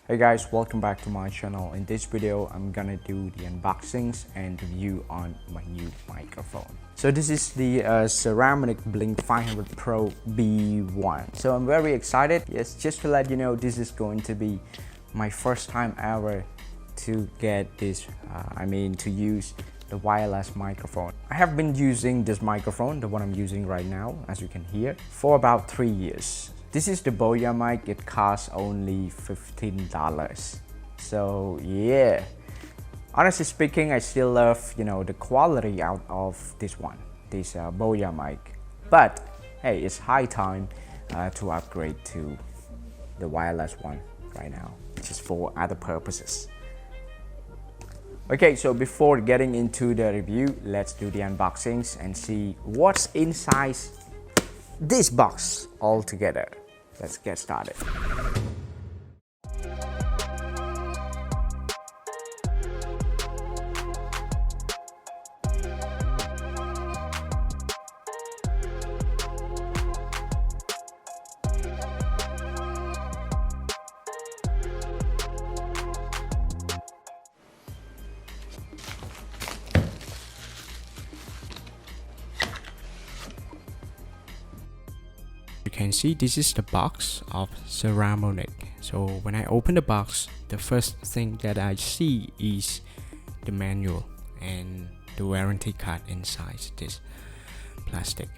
Hey guys, welcome back to my channel. In this video, I'm gonna do the unboxings and review on my new microphone. So this is the Saramonic Blink 500 Pro B1. So I'm very excited. Yes, just to let you know, this is going to be my first time ever to get this, to use the wireless microphone. I have been using this microphone, the one I'm using right now, as you can hear, for about 3 years. This is the Paravuth.hem mic. It costs only $15. So yeah, honestly speaking, I still love the quality out of this Paravuth.hem mic. But hey, it's high time to upgrade to the wireless one right now, just for other purposes. Okay, so before getting into the review, let's do the unboxings and see what's inside this box altogether. Let's get started. You can see this is the box of Saramonic. So when I open the box, the first thing that I see is the manual and the warranty card inside this plastic.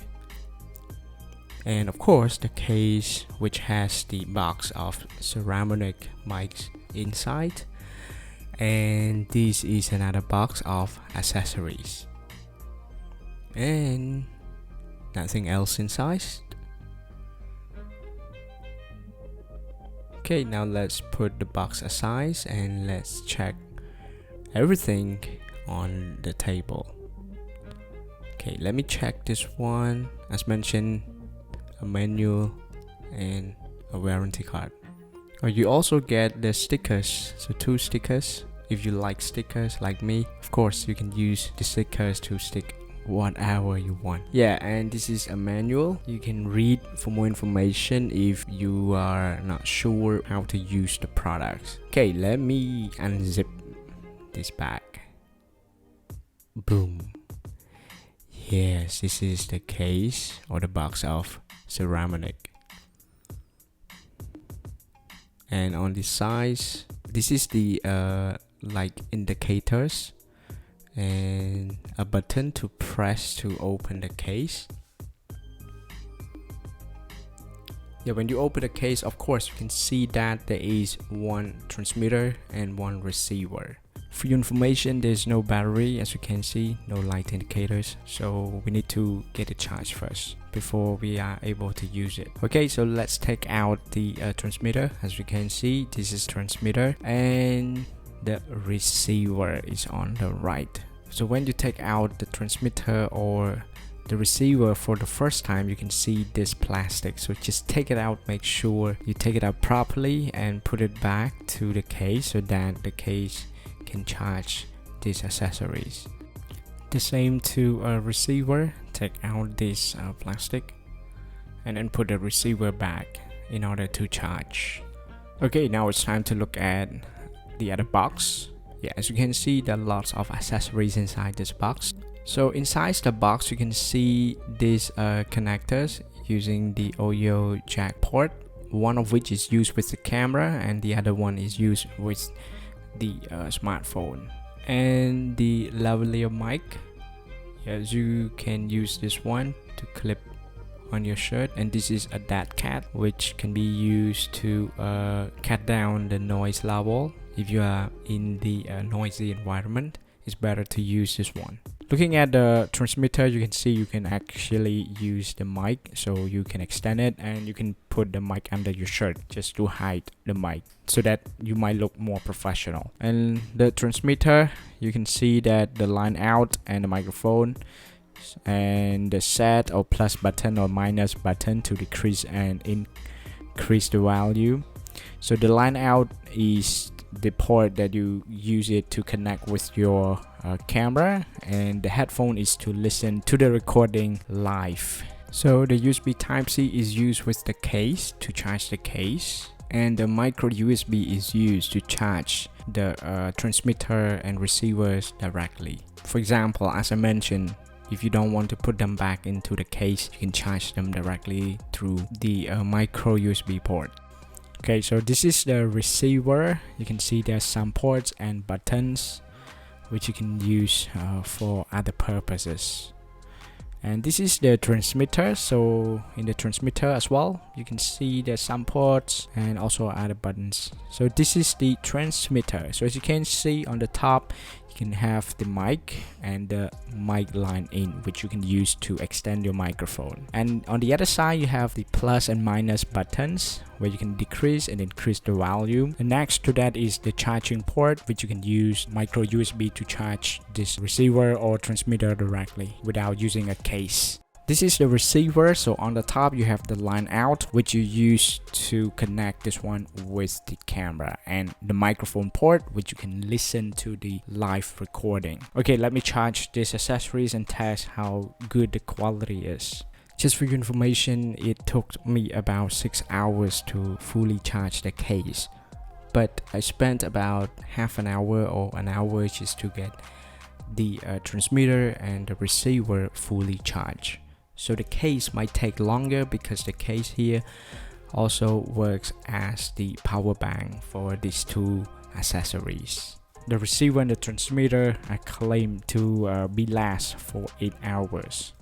And of course the case, which has the box of Saramonic mics inside. And this is another box of accessories. And nothing else inside. Okay, now let's put the box aside and let's check everything on the table. Okay, let me check this one. As mentioned, a manual and a warranty card. You also get the stickers, so 2 stickers. If you like stickers like me, of course you can use the stickers to stick whatever you want. Yeah, and this is a manual. You can read for more information if you are not sure how to use the products. Okay, let me unzip this bag. Boom. Yes, this is the case or the box of Saramonic. And on the sides, this is the indicators and a button to press to open the case. Yeah, when you open the case, of course you can see that there is one transmitter and one receiver. For your information, there's no battery, as you can see, no light indicators, so we need to get it charged first before we are able to use it. Okay, so let's take out the transmitter. As you can see, this is transmitter and the receiver is on the right. So when you take out the transmitter or the receiver for the first time, you can see this plastic. So just take it out, make sure you take it out properly and put it back to the case so that the case can charge these accessories. The same to a receiver. Take out this plastic and then put the receiver back in order to charge. Okay, now it's time to look at the other box. Yeah, as you can see, there are lots of accessories inside this box. So inside the box, you can see these connectors using the audio jack port, one of which is used with the camera and the other one is used with the smartphone. And the lavalier mic, yes, you can use this one to clip on your shirt, and this is a dead cat, which can be used to cut down the noise level. If you are in the noisy environment, it's better to use this one. Looking at the transmitter, you can see you can actually use the mic, so you can extend it and you can put the mic under your shirt just to hide the mic so that you might look more professional. And the transmitter, you can see that the line out and the microphone and the set or plus button or minus button to decrease and increase the value. So the line out is the port that you use it to connect with your camera, and the headphone is to listen to the recording live. So the USB Type-C is used with the case to charge the case, and the micro USB is used to charge the transmitter and receivers directly. For example, as I mentioned, if you don't want to put them back into the case, you can charge them directly through the micro USB port. Okay, so this is the receiver. You can see there's some ports and buttons which you can use for other purposes. And this is the transmitter. So in the transmitter as well, you can see there's some ports and also other buttons. So this is the transmitter. So as you can see on the top, you can have the mic and the mic line in, which you can use to extend your microphone. And on the other side, you have the plus and minus buttons where you can decrease and increase the volume. And next to that is the charging port, which you can use micro USB to charge this receiver or transmitter directly without using a case. This is the receiver. So on the top you have the line out, which you use to connect this one with the camera, and the microphone port, which you can listen to the live recording. Okay, let me charge these accessories and test how good the quality is. Just for your information, it took me about 6 hours to fully charge the case, but I spent about half an hour or an hour just to get the transmitter and the receiver fully charged. So the case might take longer because the case here also works as the power bank for these two accessories. The receiver and the transmitter are claimed to be last for 8 hours.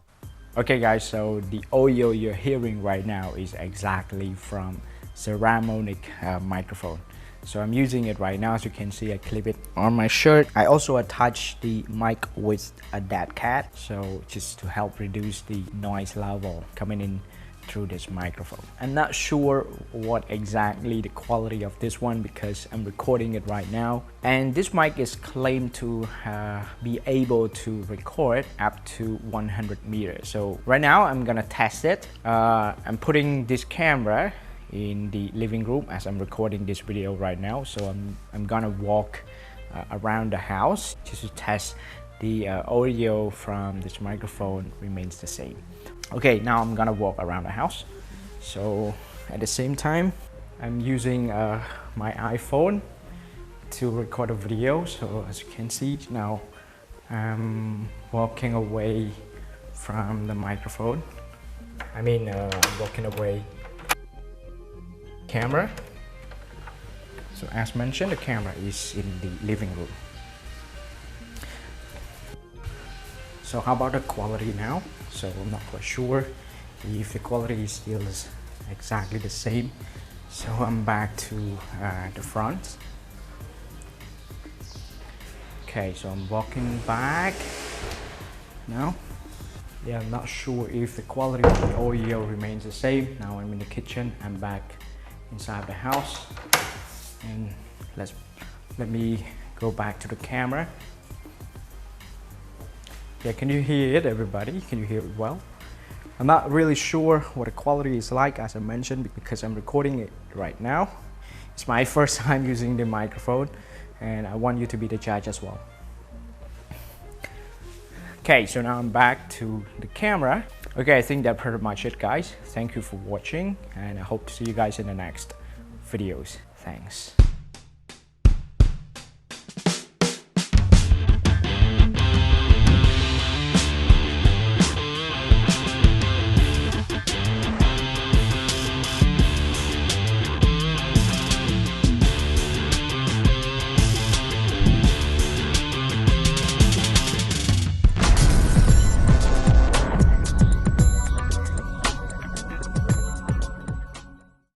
Okay guys, so the audio you're hearing right now is exactly from Saramonic microphone. So I'm using it right now. As you can see, I clip it on my shirt. I also attach the mic with a dead cat, so just to help reduce the noise level coming in through this microphone. I'm not sure what exactly the quality of this one because I'm recording it right now, and this mic is claimed to be able to record up to 100 meters. So right now I'm gonna test it. I'm putting this camera in the living room as I'm recording this video right now, so I'm gonna walk around the house just to test the audio from this microphone remains the same. Okay, now I'm gonna walk around the house. So at the same time, I'm using my iPhone to record a video. So as you can see now, I'm walking away from the microphone. I'm walking away camera. So as mentioned, the camera is in the living room. So how about the quality now? So I'm not quite sure if the quality is still exactly the same. So I'm back to the front. Okay, so I'm walking back now. Yeah, I'm not sure if the quality of the audio remains the same. Now I'm in the kitchen. I'm back inside the house, and let me go back to the camera. Yeah, can you hear it, everybody? Can you hear it well? I'm not really sure what the quality is like, as I mentioned, because I'm recording it right now. It's my first time using the microphone, and I want you to be the judge as well. Okay, so now I'm back to the camera. Okay, I think that's pretty much it, guys. Thank you for watching, and I hope to see you guys in the next videos. Thanks.